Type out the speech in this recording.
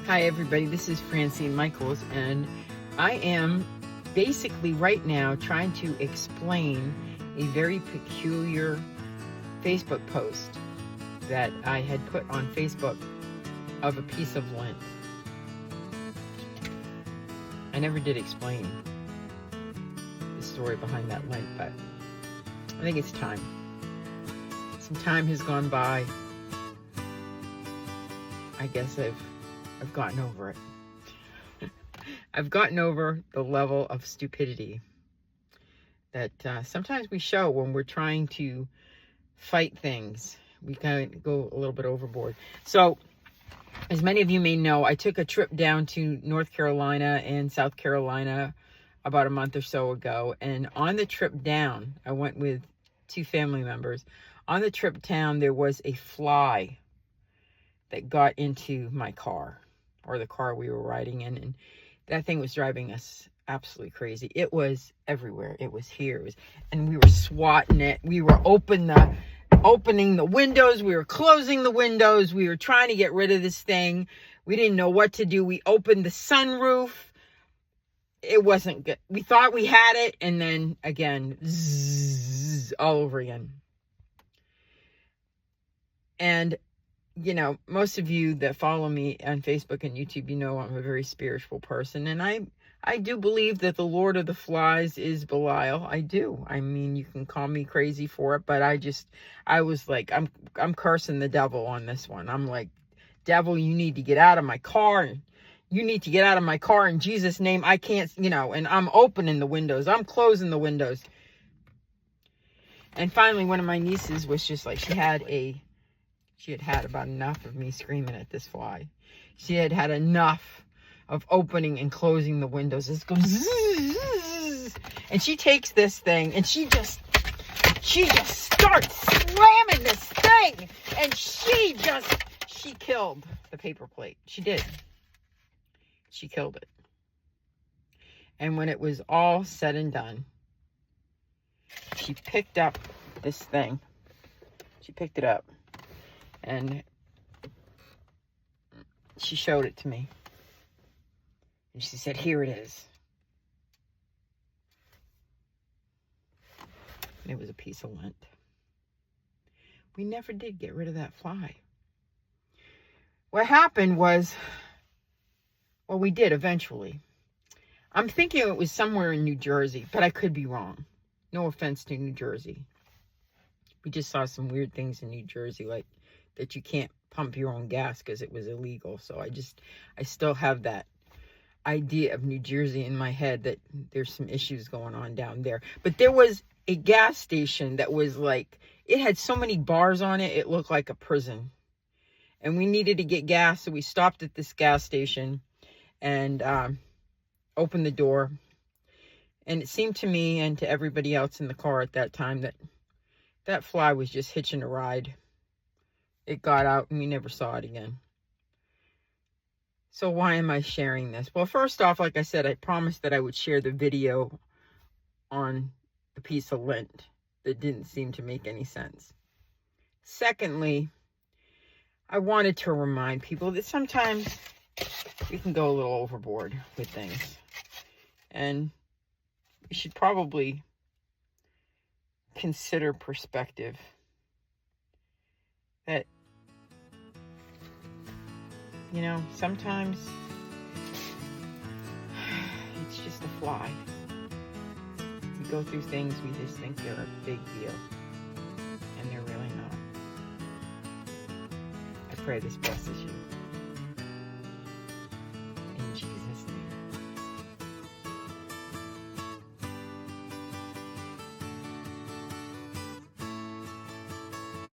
Hi everybody, this is Francine Michaels, and I am basically right now trying to explain a very peculiar Facebook post that I had put on Facebook of a piece of lint. I never did explain the story behind that lint, but I think it's time. Some time has gone by. I guess I've gotten over it. I've gotten over the level of stupidity that sometimes we show when we're trying to fight things. We kind of go a little bit overboard. So, as many of you may know, I took a trip down to North Carolina and South Carolina about a month or so ago. And on the trip down, I went with 2 family members. On the trip down, there was a fly that got into my car, or the car we were riding in, and that thing was driving us absolutely crazy. It was everywhere. It was here. And we were swatting it. We were opening the windows. We were closing the windows. We were trying to get rid of this thing. We didn't know what to do. We opened the sunroof. It wasn't good. We thought we had it, and then again, zzz, all over again. And you know, most of you that follow me on Facebook and YouTube, you know I'm a very spiritual person. And I do believe that the Lord of the Flies is Belial. I do. I mean, you can call me crazy for it, but I was like, I'm cursing the devil on this one. I'm like, devil, you need to get out of my car. You need to get out of my car in Jesus' name. I can't, and I'm opening the windows. I'm closing the windows. And finally, one of my nieces was just like, she had had about enough of me screaming at this fly. She had had enough of opening and closing the windows. It goes zzz, and she takes this thing and she just starts slamming this thing, and she killed the paper plate. She did. She killed it. And when it was all said and done, she picked up this thing. She picked it up. And she showed it to me. And she said, here it is. And it was a piece of lint. We never did get rid of that fly. What happened was, well, we did eventually. I'm thinking it was somewhere in New Jersey, but I could be wrong. No offense to New Jersey. We just saw some weird things in New Jersey, like that you can't pump your own gas because it was illegal. So I still have that idea of New Jersey in my head, that there's some issues going on down there. But there was a gas station that was like, it had so many bars on it, it looked like a prison. And we needed to get gas, so we stopped at this gas station and opened the door. And it seemed to me and to everybody else in the car at that time that fly was just hitching a ride. It got out and we never saw it again. So why am I sharing this? Well, first off, like I said, I promised that I would share the video on the piece of lint that didn't seem to make any sense. Secondly, I wanted to remind people that sometimes we can go a little overboard with things. And we should probably consider perspective. That, sometimes it's just a fly. We go through things, we just think they're a big deal, and they're really not. I pray this blesses you.